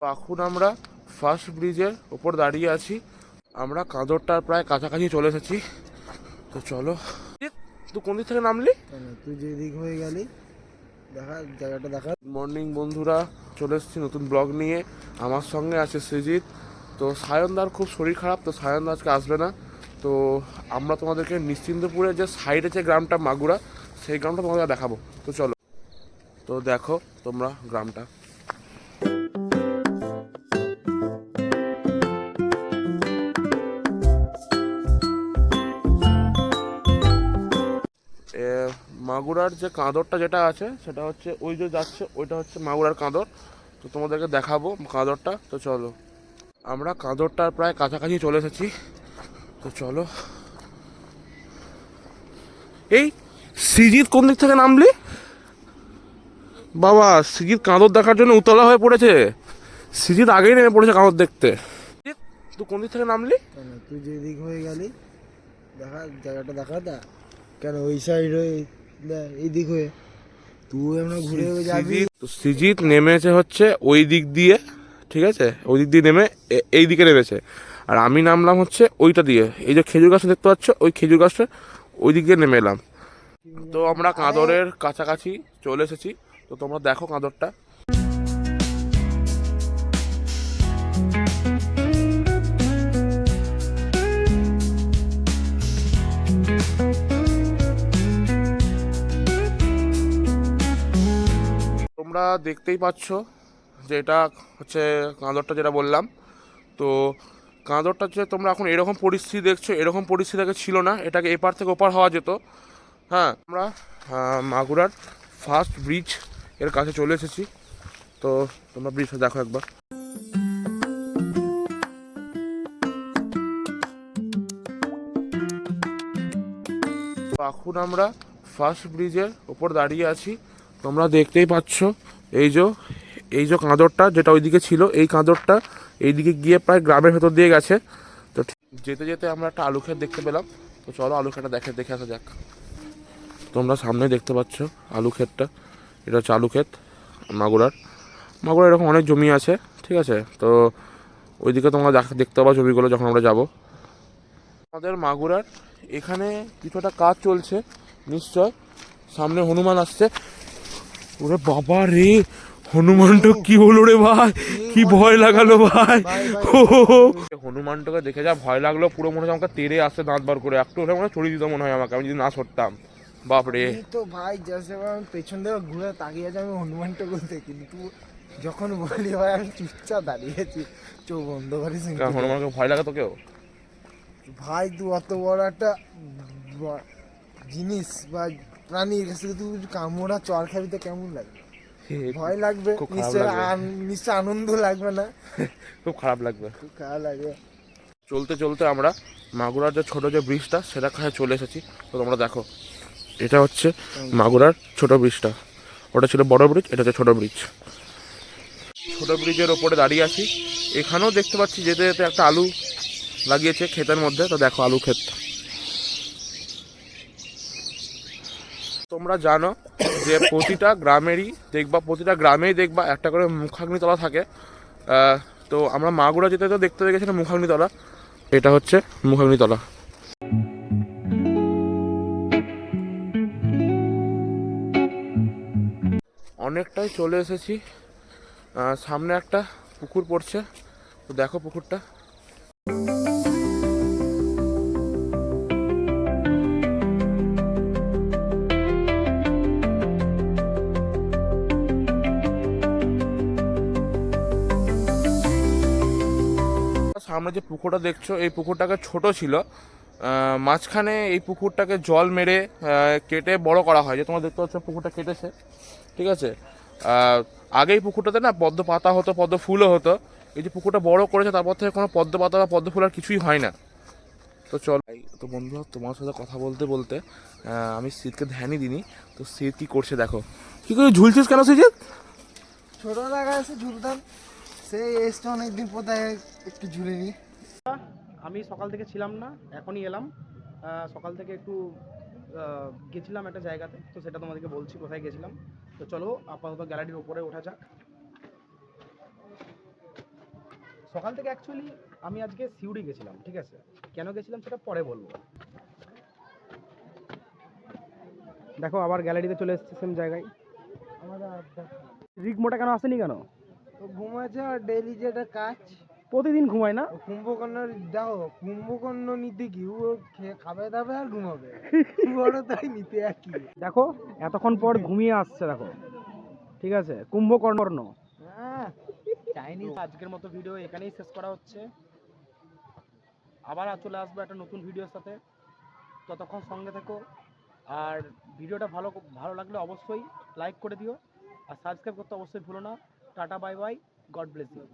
এখন আমরা ফার্স্ট ব্রিজের ওপর দাঁড়িয়ে আছি। আমরা কাঁদরটার প্রায় কাছাকাছি চলে এসেছি। তো চলো। তুই কোন দিক থেকে নামলি? তুই যে দিক হয়ে গেলি দেখা জায়গাটা দেখা। মর্নিং বন্ধুরা, চলে এসেছি নতুন ব্লগ নিয়ে। আমার সঙ্গে আছে সৃজিত। তো সায়নদার খুব শরীর খারাপ, তো সায়নদা আজকে আসবে না। তো আমরা তোমাদেরকে নিশ্চিন্তপুরের যে সাইডে যে গ্রামটা মাগুরা, সেই গ্রামটা তোমাদের দেখাবো। তো চলো। তো দেখো তোমরা গ্রামটা। মাগুরার যে কাঁদরটা যেটা আছে সেটা হচ্ছে ওই যে যাচ্ছে, ওইটা হচ্ছে মাগুরার কাঁদর। তো তোমাদেরকে দেখাবো কাঁদরটা। তো চলো, আমরা কাঁদরটার প্রায় কাছাকাছি চলে এসেছি। তো চলো। এই সৃজিত কোন দিক থেকে নামলি? বাবা, সৃজিত কাঁদর দেখার জন্য উতলা হয়ে পড়েছে। সৃজিত আগেই নেমে পড়েছে কাঁদর দেখতে। তুই কোন দিক থেকে নামলি? তুই যে দিক হয়ে গেলি দেখা জায়গাটা দেখা কেন ওই সাইড হয়ে এই দিক হয়ে তুই আমরা ঘুরে যাবি। তো সৃজিত নেমেছে হচ্ছে ওই দিক দিয়ে, ঠিক আছে, ওই দিক দিয়ে নেমে এই দিকে নেমেছে। আর আমি নামলাম হচ্ছে ওইটা দিয়ে, এই যে খেজুর গাছটা দেখতে পাচ্ছ, ওই খেজুর গাছটা ওই দিক দিয়ে নেমে এলাম। তো আমরা কাঁদরের কাছাকাছি চলে এসেছি। তো তোমরা দেখো কাঁদরটা। তোমরা দেখতেই পাচ্ছ যে এটা হচ্ছে কাঁদরটা যেটা বললাম। তো কাঁদরটা যে তোমরা এখন এরকম পরিস্থিতি দেখছো, এরকম পরিস্থিতি আগে ছিল না। এটাকে এপার থেকে ওপার হওয়া যেত। হ্যাঁ, আমরা মাগুরার ফার্স্ট ব্রিজ এর কাছে চলে এসেছি। তো তোমরা ব্রিজটা দেখো একবার। তো এখন আমরা ফার্স্ট ব্রিজের ওপর দাঁড়িয়ে আছি। তোমরা দেখতেই পাচ্ছ এই যে এই যে কাঁদরটা যেটা ওইদিকে ছিল, এই কাঁদরটা এইদিকে গিয়ে প্রায় গ্রামের ভেতর দিয়ে গেছে। তো যেতে যেতে আমরা একটা আলু ক্ষেত দেখতে পেলাম। তো চলো আলু ক্ষেতটা দেখে আসা যাক। তোমরা সামনে দেখতে পাচ্ছ আলু ক্ষেতটা। এটা হচ্ছে আলু ক্ষেত মাগুরার। মাগুরার এরকম অনেক জমি আছে, ঠিক আছে। তো ওইদিকে তোমরা দেখতে পাবো জমিগুলো যখন আমরা যাব। আমাদের মাগুরার এখানে কিছুটা কাজ চলছে নিশ্চয়। সামনে হনুমান আসছে। ওরে বাবা রে, হনুমানটা কি হলো রে ভাই, কি ভয় লাগালো ভাই। হনুমানটাকে দেখে যা ভয় লাগলো, পুরো মনে হয় আমাকে তেড়ে আসছে দাঁত বার করে। একটু ওটা মনে হয় ছড়িয়ে দিত মনে হয় আমাকে, আমি যদি না সরতাম। বাপরে। তো ভাই জাস্ট আমি পেছন থেকে ঘুরে তাকিয়ে আছি, আমি হনুমানটা বলতে, কিন্তু যখন বলি ভাই আমি চুপচাপ দাঁড়িয়েছি, চোখ বন্ধ করে হনুমানকে ভয় লাগে তোকেও? ভাই তুই অত বড় একটা জিনিস বা প্রাণীর কাছে তুই কামড়া চর খাবি তো কেমন লাগবে? ভয় লাগবে নিশ্চয়, আনন্দ লাগবে না? খুব খারাপ লাগবে। খুব খারাপ লাগবে। চলতে চলতে আমরা মাগুরার যে ছোট যে ব্রিজটা সেটা কাছে চলে এসেছি। তো তোমরা দেখো, এটা হচ্ছে মাগুরার ছোট ব্রিজটা। ওটা ছিল বড় ব্রিজ, এটা হচ্ছে ছোট ব্রিজ। ছোট ব্রিজের ওপরে দাঁড়িয়ে আছি। এখানেও দেখতে পাচ্ছি যেতে যেতে একটা আলু লাগিয়েছে ক্ষেতের মধ্যে। তো দেখো আলু ক্ষেত। তোমরা জানো যে প্রতিটা গ্রামেই দেখবা একটা করে মুখাগ্নিতলা থাকে। তো আমরা মাগুরা যেতে তো দেখতে গেছিলাম মুখাগ্নিতলা। এটা হচ্ছে মুখাগ্নিতলা। অনেকটাই চলে এসেছি। সামনে একটা পুকুর পড়ছে। তো দেখো পুকুরটা। সামনে যে পুকুরটা দেখছো, এই পুকুরটাকে ছোট ছিল। মাঝখানে এই পুকুরটাকে জল মেরে কেটে বড় করা হয়। যে তোমরা দেখতে পাচ্ছ পুকুরটা কেটেছে, ঠিক আছে। আগে এই পুকুরটাতে না পদ্ম পাতা হতো, পদ্ম ফুলও হতো। এই যে পুকুরটা বড় করেছে তারপর থেকে কোনো পদ্ম পাতা বা পদ্ম ফুল আর কিছুই হয় না। তো চল। তো বন্ধুরা, তোমার সাথে কথা বলতে বলতে আমি শীতকে ধ্যানই দিনি। তো শীত কি করছে দেখো। কি করে ঝুলছিস কেন শীত? ছোট জায়গা আছে ঝুলতাম, সেই এসটা অনেকদিন পর একটু ঝুলে নি। আমি সকাল থেকে ছিলাম না, এখনই এলাম। সকাল থেকে একটু গেছিলাম একটা জায়গাতে, তো সেটা তোমাদেরকে বলছি কোথায় গেছিলাম। তো চলো আপাতত গ্যালারির উপরে ওঠা যাক। সকাল থেকে অ্যাকচুয়ালি আমি আজকে সিউড়ি গেছিলাম, ঠিক আছে, কেন গেছিলাম সেটা পরে বলবো। দেখো আবার গ্যালারিতে চলে এসেছে সেম জায়গায়। আমাদের আড্ডা রিকমোটা কেন আসেনি কেন? ও ঘুমাচ্ছে আর ডেইলি যেটা কাজ প্রতিদিন ঘুমায় না? ও কুম্ভকর্ণ দেখো কুম্ভকর্ণ নিতে কি ও খাবে দাবে আর ঘুমাবে বড় তাই নিতে একই দেখো এতক্ষণ পর ঘুমিয়ে আসছে দেখো, ঠিক আছে, কুম্ভকর্ণ। চাইনিজ। আজকের মতো ভিডিও এখানেই শেষ করা হচ্ছে, আবার চলে আসবো একটা নতুন ভিডিওর সাথে, ততক্ষণ সঙ্গে থেকো। আর ভিডিওটা ভালো ভালো লাগলে অবশ্যই লাইক করে দিও, আর সাবস্ক্রাইব করতে অবশ্যই ভুলো না। Tata bye bye, God bless you.